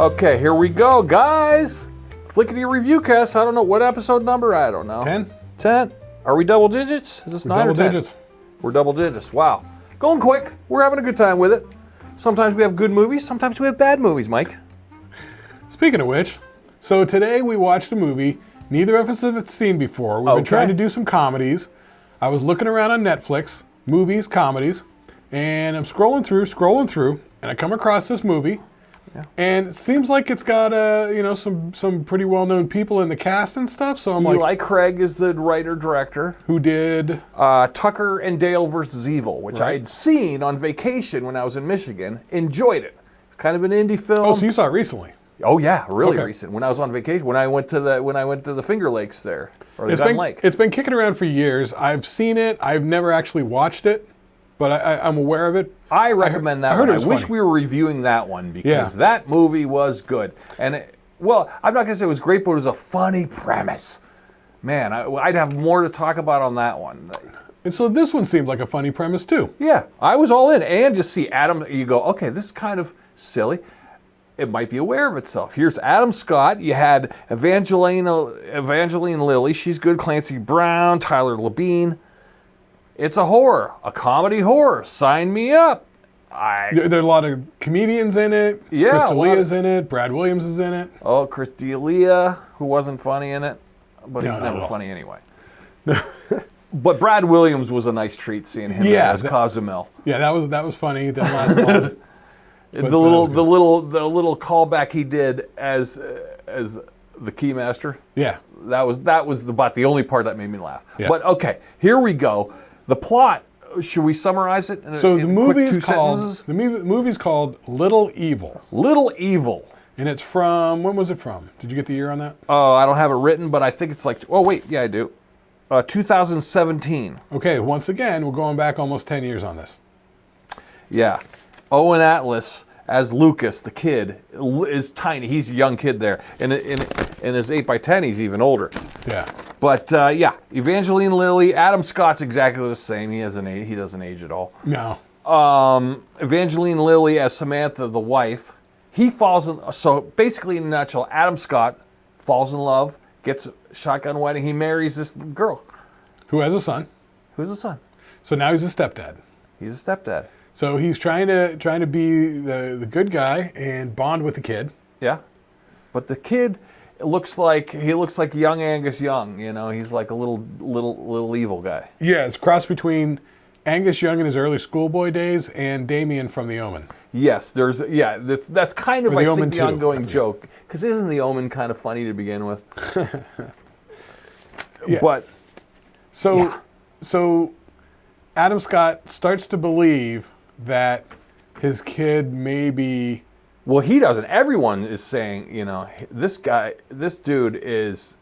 Okay, here we go, guys. Flicketty review cast. I don't know what episode number. I don't know. 10. 10. Are we double digits? Is this 9 double or 10? digits. We're double digits. Wow. Going quick. We're having a good time with it. Sometimes we have good movies. Sometimes we have bad movies, Mike. Speaking of which, so today we watched a movie neither of us have seen before. We've been trying to do some comedies. I was looking around on Netflix, movies, comedies, and I'm scrolling through, and I come across this movie. Yeah. And it seems like it's got some pretty well-known people in the cast and stuff. So I'm Eli Craig is the writer-director. Who did? Tucker and Dale versus Evil, which I had seen on vacation when I was in Michigan. Enjoyed it. It's kind of an indie film. Oh, so you saw it recently? Oh yeah, really recent. When I was on vacation, when I went to the Finger Lakes there, or the Gun Lake. It's been kicking around for years. I've seen it. I've never actually watched it, but I'm aware of it. I recommend that one. I wish we were reviewing that one because that movie was good. And I'm not gonna say it was great, but it was a funny premise. Man, I'd have more to talk about on that one. And so this one seemed like a funny premise too. Yeah, I was all in. And just see Adam, you go, okay, this is kind of silly. It might be aware of itself. Here's Adam Scott. You had Evangeline Lilly. She's good. Clancy Brown, Tyler Labine. It's a horror, a comedy horror. Sign me up. There are a lot of comedians in it. Yeah, Chris D'Elia's in it. Brad Williams is in it. Oh, Chris D'Elia, who wasn't funny in it, but he's never funny anyway. But Brad Williams was a nice treat seeing him as Cozumel. Yeah, that was funny. That last one. The little callback he did as the Keymaster. Yeah, that was about the only part that made me laugh. Yeah. But okay, here we go. The plot. Should we summarize it? The movie's called Little Evil. Little Evil. And it's from, when was it from? Did you get the year on that? Oh, I don't have it written, but I think it's like. Oh wait, yeah, I do. 2017. Okay, once again, we're going back almost 10 years on this. Yeah. Owen Atlas as Lucas, the kid, is tiny. He's a young kid there. In his 8x10, he's even older. Yeah. But Evangeline Lilly, Adam Scott's exactly the same. He doesn't age at all. No. Evangeline Lilly as Samantha, the wife. He falls in. So basically, in a nutshell, Adam Scott falls in love, gets a shotgun wedding. He marries this girl, who has a son. Who's a son? So now he's a stepdad. He's a stepdad. So he's trying to be the good guy and bond with the kid. Yeah, but the kid looks like young Angus Young. You know, he's like a little evil guy. Yeah, it's a cross between Angus Young in his early schoolboy days and Damien from The Omen. Yes, that's kind of I think the ongoing joke, because isn't The Omen kind of funny to begin with? Yeah. But so Adam Scott starts to believe that his kid may be... Well, he doesn't. Everyone is saying, this dude is...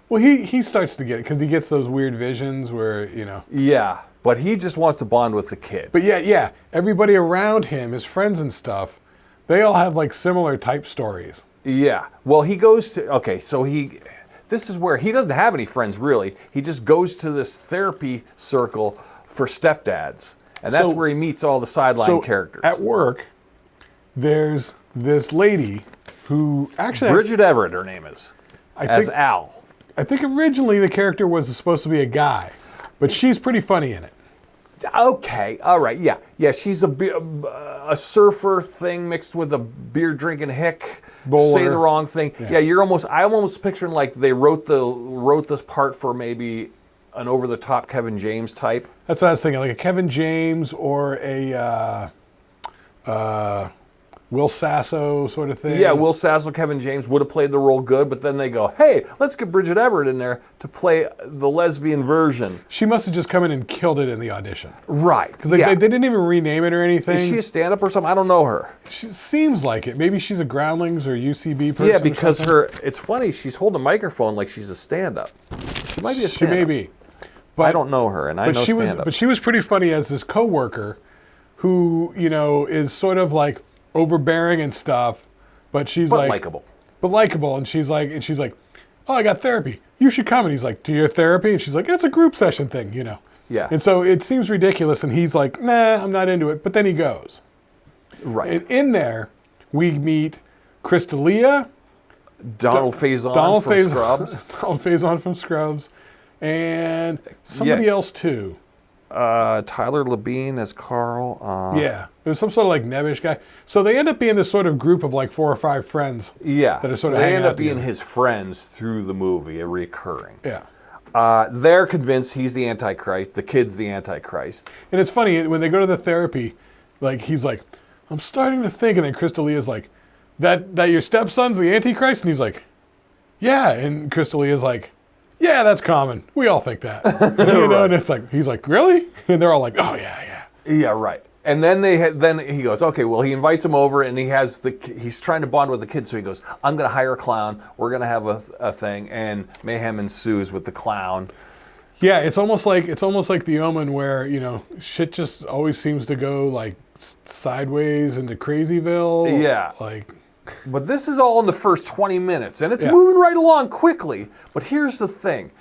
Well, he starts to get it because he gets those weird visions where, Yeah, but he just wants to bond with the kid. But yeah, everybody around him, his friends and stuff, they all have like similar type stories. Yeah. Well, he goes to... Okay, so this is where he doesn't have any friends, really. He just goes to this therapy circle for stepdads. And that's where he meets all the sideline characters. At work, there's this lady who actually... Bridget Everett, her name is, as Al. I think originally the character was supposed to be a guy, but she's pretty funny in it. Okay, all right, yeah. Yeah, she's a surfer thing mixed with a beer-drinking hick. Bowler. Say the wrong thing. Yeah, I'm almost picturing like they wrote this part for maybe an over-the-top Kevin James type. That's what I was thinking, like a Kevin James or a Will Sasso sort of thing. Yeah, Will Sasso, Kevin James would have played the role good, but then they go, hey, let's get Bridget Everett in there to play the lesbian version. She must have just come in and killed it in the audition. Right. Because they didn't even rename it or anything. Is she a stand-up or something? I don't know her. She seems like it. Maybe she's a Groundlings or UCB person. Yeah, because it's funny, she's holding a microphone like she's a stand-up. She might be a stand-up. She may be. But I don't know her, and I know stand-up. But she was pretty funny as this coworker who, is sort of like overbearing and stuff, but she's likable. But likable, and she's like, oh, I got therapy. You should come. And he's like, to your therapy? And she's like, it's a group session thing, Yeah. And so it seems ridiculous, and he's like, nah, I'm not into it. But then he goes. Right. And in there, we meet Crystalia, Donald Faison from Scrubs. Donald Faison from Scrubs, and somebody else too. Tyler Labine as Carl. Yeah, it was some sort of like nebbish guy. So they end up being this sort of group of like 4 or 5 friends. Yeah, that are sort of they hanging end out up being together. his friends through the movie, a recurring. Yeah. They're convinced he's the Antichrist. The kid's the Antichrist. And it's funny, when they go to the therapy, like he's like, I'm starting to think, and then Crystalia's like, that your stepson's the Antichrist? And he's like, yeah. And Crystalia's like, yeah, that's common. We all think that. You know, and it's like, he's like, really? And they're all like, oh yeah. Yeah, right. And then then he goes, okay, well, he invites him over, and he's trying to bond with the kid, so he goes, I'm going to hire a clown. We're going to have a thing, and mayhem ensues with the clown. Yeah, it's almost like the Omen, where, you know, shit just always seems to go like sideways into Crazyville. Yeah. Like, but this is all in the first 20 minutes, and it's moving right along quickly. But here's the thing.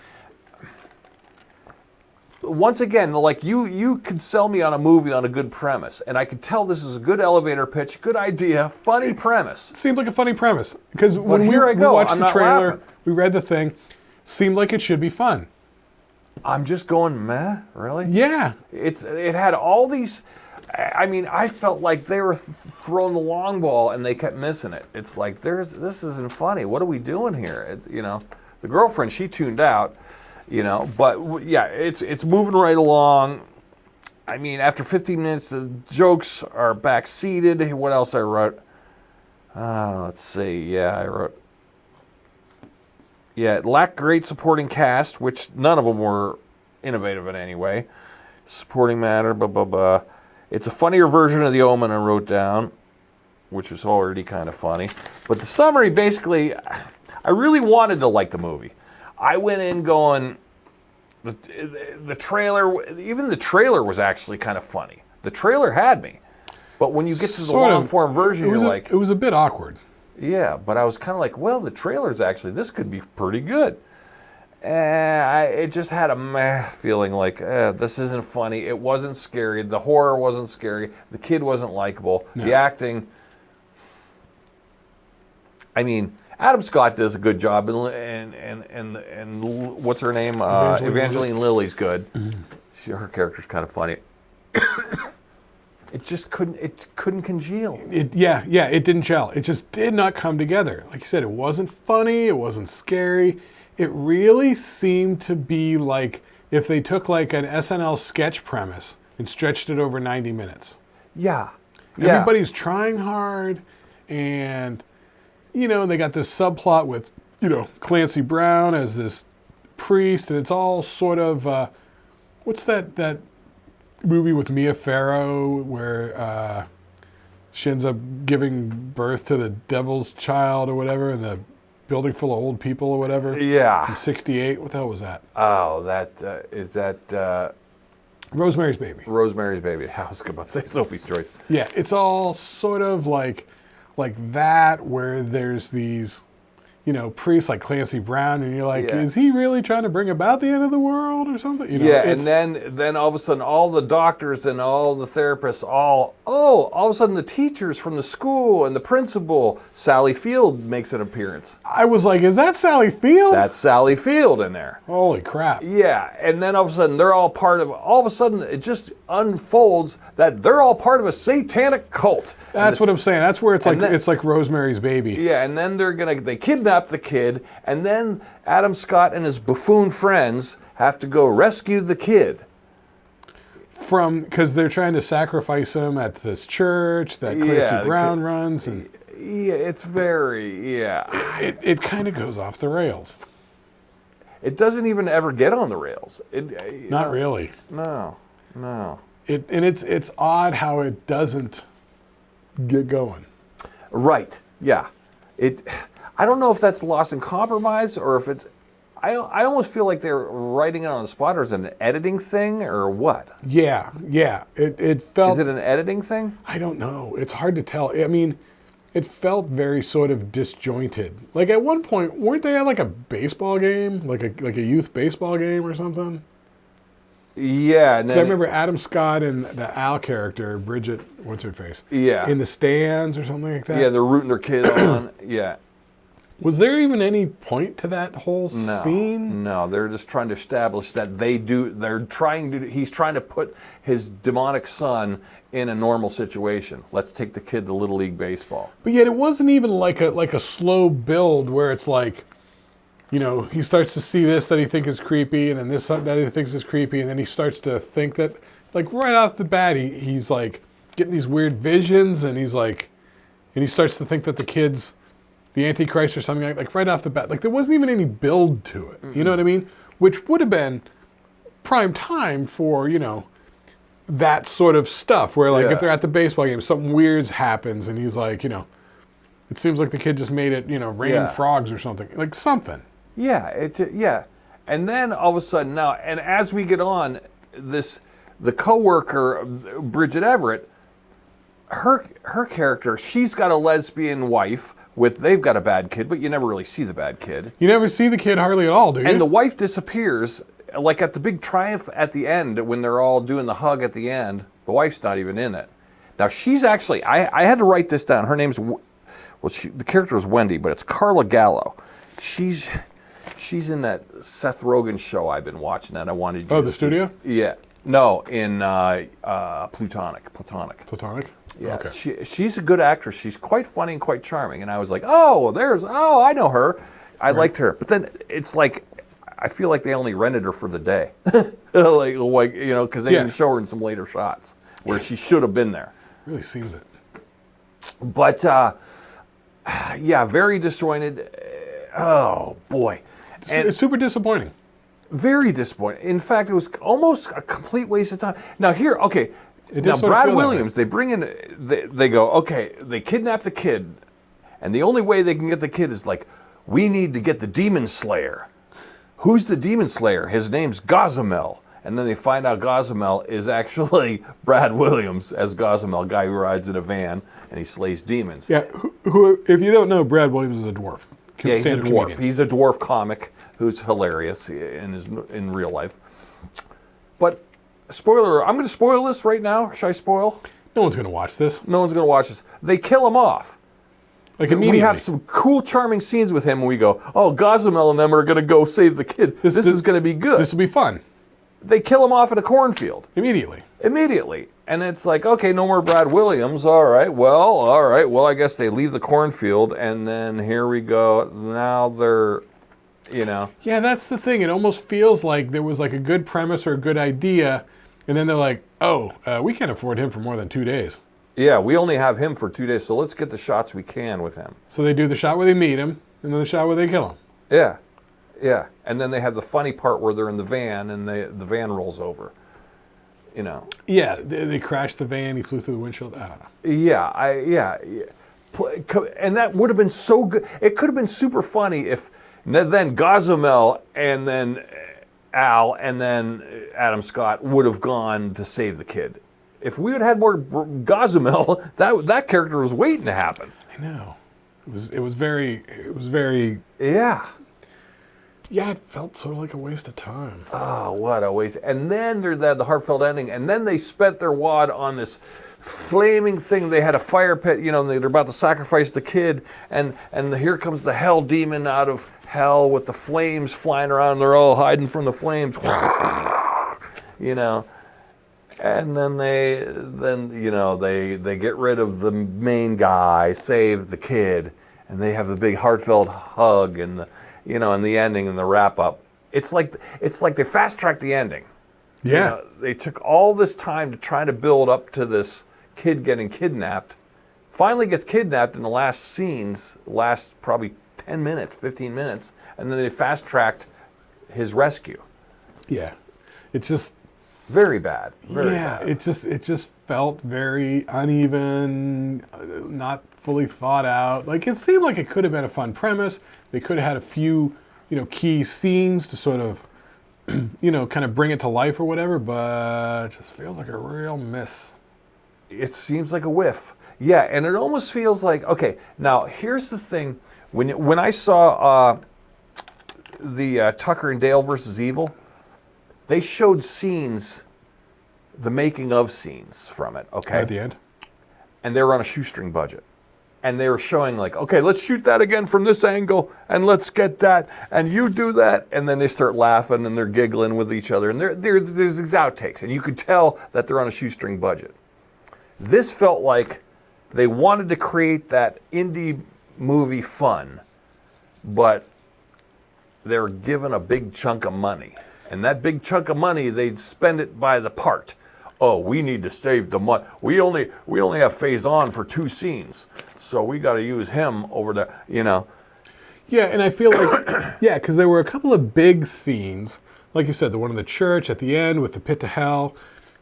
Once again, like you could sell me on a movie on a good premise, and I could tell this is a good elevator pitch, good idea, funny premise. it seemed like a funny premise. Because when we watched the trailer, we read the thing, seemed like it should be fun. I'm just going, meh, really? Yeah. It had all these. I mean, I felt like they were throwing the long ball and they kept missing it. It's like this isn't funny. What are we doing here? It's, you know, the girlfriend, she tuned out, you know. But yeah, it's moving right along. I mean, after 15 minutes, the jokes are back seated. What else I wrote? Let's see. Yeah, I wrote. Yeah, it lacked great supporting cast, which none of them were innovative in any way. Supporting matter, blah, blah, blah. It's a funnier version of The Omen I wrote down, which was already kind of funny. But the summary, basically, I really wanted to like the movie. I went in going, the trailer, even the trailer was actually kind of funny. The trailer had me. But when you get to the long-form version, you're like... It was a bit awkward. Yeah, but I was kind of like, well, the trailer's actually, this could be pretty good. It just had a meh feeling like, this isn't funny. It wasn't scary. The horror wasn't scary. The kid wasn't likable. No. The acting, I mean, Adam Scott does a good job, and what's her name? Evangeline Lilly's good. Mm-hmm. Her character's kind of funny. It just couldn't congeal. It didn't gel. It just did not come together. Like you said, it wasn't funny. It wasn't scary. It really seemed to be like if they took like an SNL sketch premise and stretched it over 90 minutes. Yeah. Everybody's trying hard, and, you know, they got this subplot with, you know, Clancy Brown as this priest, and it's all sort of, what's that movie with Mia Farrow where she ends up giving birth to the devil's child or whatever in the building full of old people or whatever? Yeah. From 68. What the hell was that? Oh, is that... Rosemary's Baby. Rosemary's Baby. I was about to say Sophie's Choice. Yeah, it's all sort of like that, where there's these, you know, priests like Clancy Brown, and you're like, is he really trying to bring about the end of the world or something? You know, and then all of a sudden, all the doctors and all the therapists, all of a sudden the teachers from the school and the principal, Sally Field, makes an appearance. I was like, is that Sally Field? That's Sally Field in there. Holy crap. Yeah, and then all of a sudden, all of a sudden, it just unfolds that they're all part of a satanic cult. That's what I'm saying. That's where it's like, it's like Rosemary's Baby. Yeah, and then they kidnap the kid, and then Adam Scott and his buffoon friends have to go rescue the kid. Because they're trying to sacrifice him at this church that Clancy Brown runs. And it's very, It kind of goes off the rails. It doesn't even ever get on the rails. Not really. No. It's odd how it doesn't get going. Right, yeah. I don't know if that's lost in compromise or if it's... I almost feel like they're writing it on the spot, or is it an editing thing, or what? Yeah. It felt... Is it an editing thing? I don't know. It's hard to tell. I mean, it felt very sort of disjointed. Like at one point, weren't they at like a baseball game? Like a youth baseball game or something? Yeah, and 'Cause then I remember Adam Scott and the Al character, Bridget, what's her face? Yeah. In the stands or something like that. Yeah, they're rooting their kid on. Yeah. Was there even any point to that whole scene? No, they're just trying to establish that he's trying to put his demonic son in a normal situation. Let's take the kid to Little League Baseball. But yet it wasn't even like a slow build where it's like, he starts to see this that he thinks is creepy, and then this that he thinks is creepy, and then he starts to think that, like right off the bat, he's like getting these weird visions, and he starts to think that the kid's the Antichrist or something like right off the bat. Like there wasn't even any build to it. You know what I mean? Which would have been prime time for, that sort of stuff where like if they're at the baseball game, something weird happens and he's like, it seems like the kid just made it, rain frogs or something. Like something. Yeah, and then all of a sudden now, and as we get on, the coworker Bridget Everett, her character, she's got a lesbian wife they've got a bad kid, but you never really see the bad kid. You never see the kid hardly at all, do you? And the wife disappears, like at the big triumph at the end when they're all doing the hug at the end. The wife's not even in it. Now she's actually, I had to write this down. Her name's, the character is Wendy, but it's Carla Gallo. She's in that Seth Rogen show I've been watching that I wanted you to The see. Studio? Yeah. No, in Platonic. Platonic? Yeah, okay. She's a good actress. She's quite funny and quite charming. And I was like, I know her. I liked her. But then it's like, I feel like they only rented her for the day. Because they didn't show her in some later shots where she should have been there. Really seems it. But, very disjointed. Oh, boy. It's super disappointing. Very disappointing. In fact, it was almost a complete waste of time. Now here, okay. Now Brad Williams, they bring in, they go, okay, they kidnap the kid, and the only way they can get the kid is like, we need to get the demon slayer. Who's the demon slayer? His name's Gozamel. And then they find out Gozamel is actually Brad Williams as Gozamel, guy who rides in a van and he slays demons. Yeah, who if you don't know, Brad Williams is a dwarf. Yeah, he's a dwarf. Comedian. He's a dwarf comic who's hilarious in real life. But spoiler, I'm going to spoil this right now. Should I spoil? No one's going to watch this. No one's going to watch this. They kill him off. Like immediately. We have some cool, charming scenes with him, and we go, oh, Gozamel and them are going to go save the kid. This is going to be good. This will be fun. They kill him off in a cornfield. Immediately. And it's like, okay, no more Brad Williams. All right. Well, I guess they leave the cornfield, and then here we go. Now they're, Yeah, that's the thing. It almost feels like there was like a good premise or a good idea, and then they're like, we can't afford him for more than 2 days. Yeah, we only have him for 2 days, so let's get the shots we can with him. So they do the shot where they meet him, and then the shot where they kill him. Yeah. And then they have the funny part where they're in the van, and the van rolls over. Yeah, they crashed the van. He flew through the windshield. I don't know. Yeah. And that would have been so good. It could have been super funny if then Gozamel and then Al and then Adam Scott would have gone to save the kid. If we had had more Gozamel, that character was waiting to happen. I know. It was very. Yeah. Yeah, it felt sort of like a waste of time. Oh, what a waste. And then there's the heartfelt ending, and then they spent their wad on this flaming thing. They had a fire pit, they're about to sacrifice the kid, and here comes the hell demon out of hell with the flames flying around, and they're all hiding from the flames. And then they get rid of the main guy, save the kid, and they have the big heartfelt hug and the and the ending and the wrap up. It's like they fast tracked the ending. Yeah. They took all this time to try to build up to this kid getting kidnapped. Finally gets kidnapped in the last scenes, last probably 10 minutes, 15 minutes, and then they fast tracked his rescue. Yeah. It's just very bad. Very bad. It just felt very uneven, not fully thought out. Like it seemed like it could have been a fun premise. They could have had a few, key scenes to sort of, kind of bring it to life or whatever, but it just feels like a real miss. It seems like a whiff. Yeah, and it almost feels like, okay, now here's the thing. When I saw the Tucker and Dale versus Evil, they showed scenes, the making of scenes from it, okay? At the end? And they were on a shoestring budget. And they were showing like, okay, let's shoot that again from this angle, and let's get that, and you do that. And then they start laughing, and they're giggling with each other. And there's these outtakes, and you could tell that they're on a shoestring budget. This felt like they wanted to create that indie movie fun, but they're given a big chunk of money. And that big chunk of money, they'd spend it by the part. Oh, we need to save the money. We only have Faison for 2 scenes, so we got to use him over the, Yeah, and I feel like, yeah, because there were a couple of big scenes. Like you said, the one in the church at the end with the pit to hell.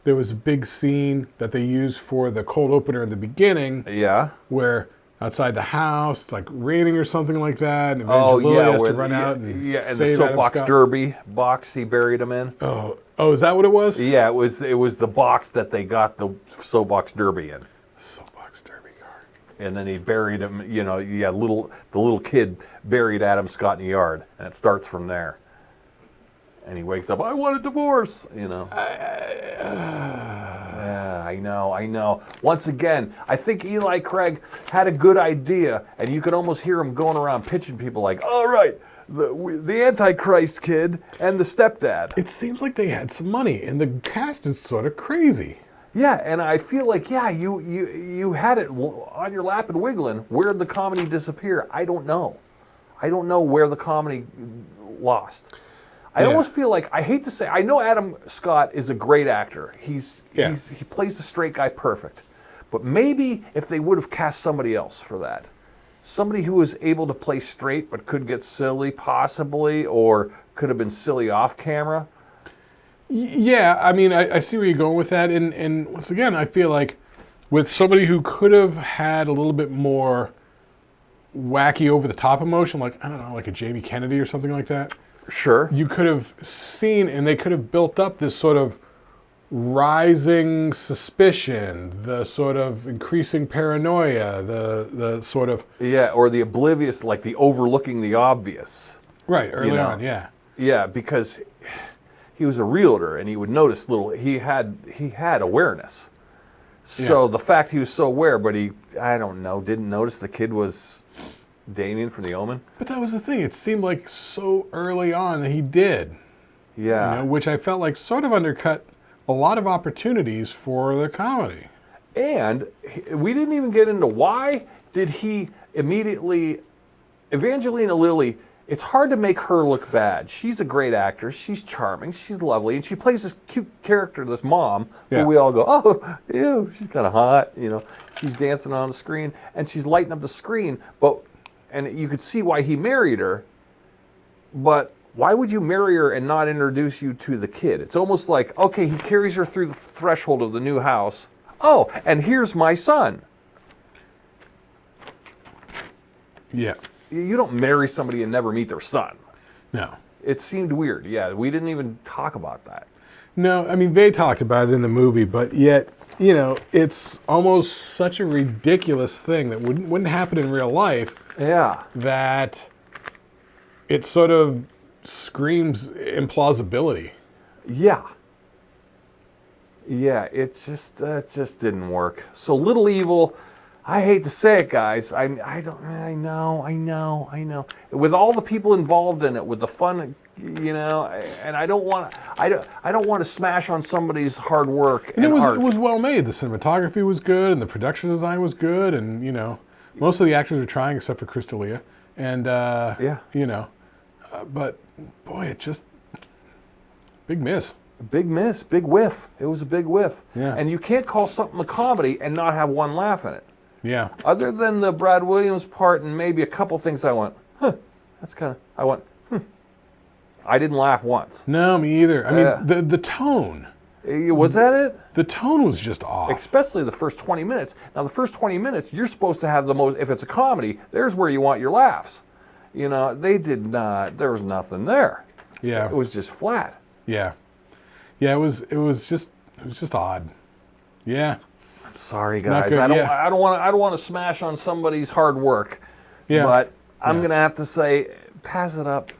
There was a big scene that they used for the cold opener in the beginning. Yeah. Where outside the house, it's like raining or something like that. And Evangeline has to run out and and save the soapbox Adam Scott. derby box he buried him in. Oh, is that what it was? Yeah, it was the box that they got the soapbox derby in. Soapbox derby car. And then he buried him. The little kid buried Adam Scott in the yard, and it starts from there. And he wakes up, I want a divorce, Yeah, I know. Once again, I think Eli Craig had a good idea, and you could almost hear him going around pitching people like, all right, the Antichrist kid and the stepdad. It seems like they had some money, and the cast is sort of crazy. Yeah, and I feel like, you had it on your lap and wiggling. Where'd the comedy disappear? I don't know. I don't know where the comedy lost. I almost feel like, I hate to say, I know Adam Scott is a great actor. He plays the straight guy perfect. But maybe if they would have cast somebody else for that, somebody who was able to play straight but could get silly possibly, or could have been silly off camera. Yeah, I mean, I see where you're going with that. And once again, I feel like with somebody who could have had a little bit more wacky over-the-top emotion, like, I don't know, like a Jamie Kennedy or something like that. Sure. You could have seen, and they could have built up this sort of rising suspicion, the sort of increasing paranoia, the sort of... Yeah, or the oblivious, like the overlooking the obvious. Right, early on, yeah. Yeah, because he was a realtor, and he would notice he had awareness. So the fact he was so aware, but he, I don't know, didn't notice the kid was Damien from The Omen. But that was the thing. It seemed like so early on that he did. Yeah. Which I felt like sort of undercut a lot of opportunities for the comedy. And we didn't even get into why did he immediately... Evangelina Lilly, it's hard to make her look bad. She's a great actress. She's charming. She's lovely. And she plays this cute character, this mom, who we all go, oh, ew, she's kind of hot. She's dancing on the screen, and she's lighting up the screen. And you could see why he married her, but why would you marry her and not introduce you to the kid? It's almost like, okay, he carries her through the threshold of the new house. Oh, and here's my son. Yeah. You don't marry somebody and never meet their son. No. It seemed weird. Yeah, we didn't even talk about that. No, I mean, they talked about it in the movie, but yet, it's almost such a ridiculous thing that wouldn't happen in real life. Yeah. That it sort of screams implausibility. Yeah. Yeah, it just didn't work. So Little Evil, I hate to say it, guys. I know. With all the people involved in it, with the fun, and I don't want to smash on somebody's hard work and art. It was well made. The cinematography was good, and the production design was good, and most of the actors are trying except for Chris D'Elia, and but boy, it just big miss. Big miss, big whiff. It was a big whiff. Yeah. And you can't call something a comedy and not have one laugh in it. Yeah. Other than the Brad Williams part and maybe a couple things I went, I didn't laugh once. No, me either. I mean, the tone. Was that it? The tone was just off. Especially the first 20 minutes. Now, the first 20 minutes, you're supposed to have the most, if it's a comedy, there's where you want your laughs. They did not, there was nothing there. Yeah. It was just flat. Yeah. Yeah, it was just odd. Yeah. I'm sorry, guys. Good, I don't want to smash on somebody's hard work. Yeah. But I'm gonna have to say, pass it up.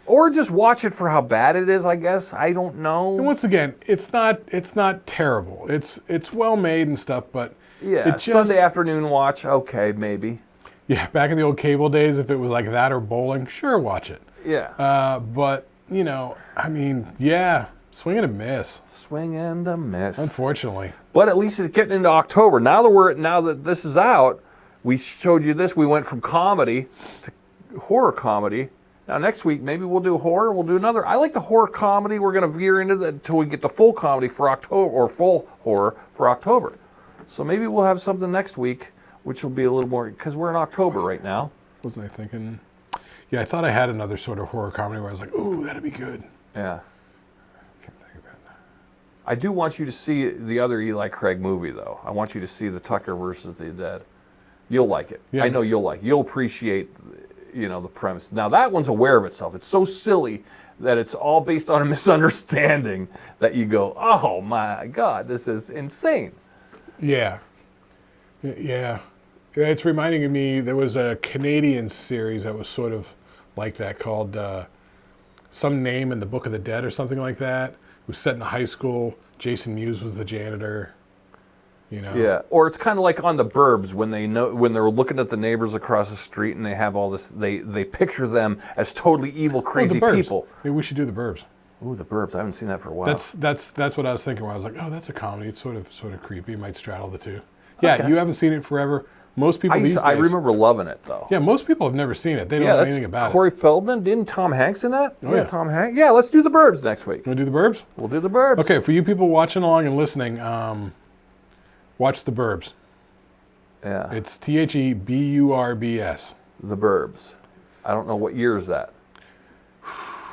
Or just watch it for how bad it is, I guess. I don't know. And once again, it's not terrible. It's well made and stuff, but yeah, it just, Sunday afternoon watch, okay, maybe. Yeah, back in the old cable days, if it was like that or bowling, sure, watch it. Yeah. But, you know, I mean, yeah, swing and a miss. Swing and a miss. Unfortunately. But at least it's getting into October. Now that this is out, we showed you this. We went from comedy to horror comedy. Now next week, maybe we'll do horror. We'll do another. I like the horror comedy. We're going to veer into that until we get the full comedy for October, or full horror for October. So maybe we'll have something next week, which will be a little more, because we're in October right now. Wasn't I thinking? Yeah, I thought I had another sort of horror comedy where I was like, ooh, that'd be good. Yeah. Can't think of it. I do want you to see the other Eli Craig movie, though. I want you to see the Tucker versus the Dead. You'll like it. Yeah. I know you'll like it. You'll appreciate, the premise. Now, that one's aware of itself. It's so silly that it's all based on a misunderstanding that you go, oh, my God, this is insane. Yeah. Yeah. It's reminding me, there was a Canadian series that was sort of like that called Some Name in the Book of the Dead or something like that. It was set in a high school. Jason Mewes was the janitor. Yeah, or it's kind of like on The Burbs when they're looking at the neighbors across the street and they have all this. They picture them as totally evil, crazy people. Maybe we should do The Burbs. Ooh, The Burbs. I haven't seen that for a while. That's what I was thinking. When I was like, oh, that's a comedy. It's sort of creepy. It might straddle the two. Yeah, Okay. You haven't seen it forever. Most people these days. I remember loving it though. Yeah, most people have never seen it. They don't know anything about Corey Feldman. Didn't Tom Hanks in that? Oh, yeah. Tom Hanks. Yeah, let's do The Burbs next week. it. Want to do The Burbs? We'll do The Burbs. Okay, for you people watching along and listening, watch The Burbs. Yeah. It's TheBurbs. The Burbs. I don't know what year is that.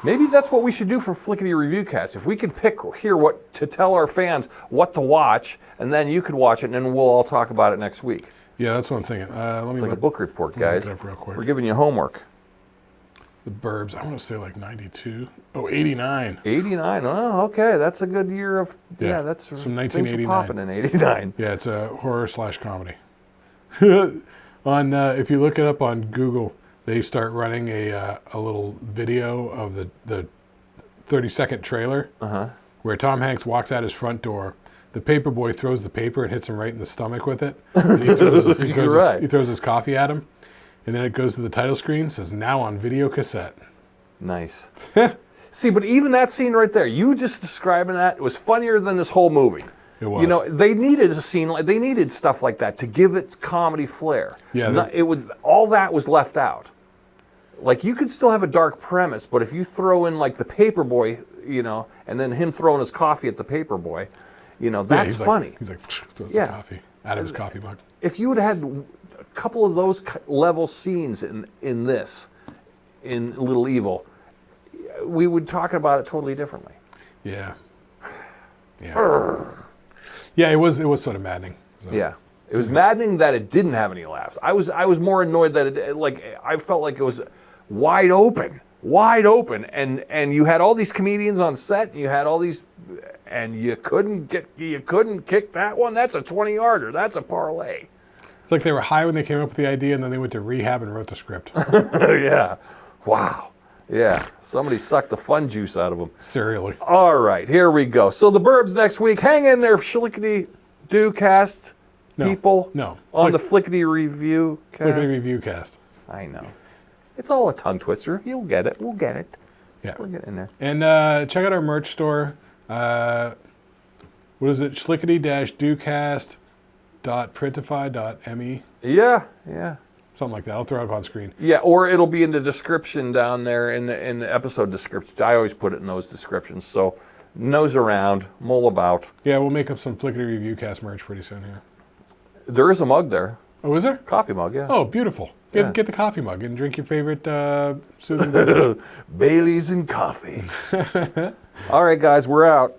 Maybe that's what we should do for Flicketty Review Cast. If we could pick here what to tell our fans what to watch, and then you could watch it, and then we'll all talk about it next week. Yeah, that's what I'm thinking. It's like a book report, guys. Look it up real quick. We're giving you homework. The Burbs. I want to say like 92. Oh, 89. 89. Oh, okay. That's a good year of. Yeah, that's from things 1989. are popping in '89. Yeah, it's a horror/comedy. If you look it up on Google, they start running a little video of the 30-second trailer where Tom Hanks walks out his front door. The paper boy throws the paper and hits him right in the stomach with it. And he throws his coffee at him. And then it goes to the title screen, says, now on video cassette. Nice. See, but even that scene right there, you just describing that, it was funnier than this whole movie. It was. They needed a scene, they needed stuff like that to give it comedy flair. Yeah. All that was left out. Like, you could still have a dark premise, but if you throw in, like, the paper boy, and then him throwing his coffee at the paper boy, that's funny. He's like, throws the coffee out of his coffee mug. If you would have had a couple of those level scenes in Little Evil, we would talk about it totally differently. Yeah. Yeah. Yeah, it was sort of maddening. So. Yeah. It was maddening that it didn't have any laughs. I was more annoyed that I felt like it was wide open, and you had all these comedians on set, and you had all these, and you couldn't kick that one. That's a 20-yarder. That's a parlay. It's like they were high when they came up with the idea, and then they went to rehab and wrote the script. Yeah. Wow. Yeah. Somebody sucked the fun juice out of them. Serially. All right, here we go. So The Burbs next week. Hang in there, Flicketty Do Cast people. No. On the Flicketty Review Cast. Flicketty Review Cast. I know. It's all a tongue twister. You'll get it. We'll get it. Yeah. We're getting there. And check out our merch store. What is it? Flicketty-docast.printify.me. Yeah. Something like that. I'll throw it up on screen. Yeah, or it'll be in the description down there in the episode description. I always put it in those descriptions. So nose around, mull about. Yeah, we'll make up some Flicketty Review Cast merch pretty soon here. There is a mug there. Oh, is there? Coffee mug, yeah. Oh, beautiful. Get the coffee mug and drink your favorite soothing beverage. Bailey's and coffee. All right, guys, we're out.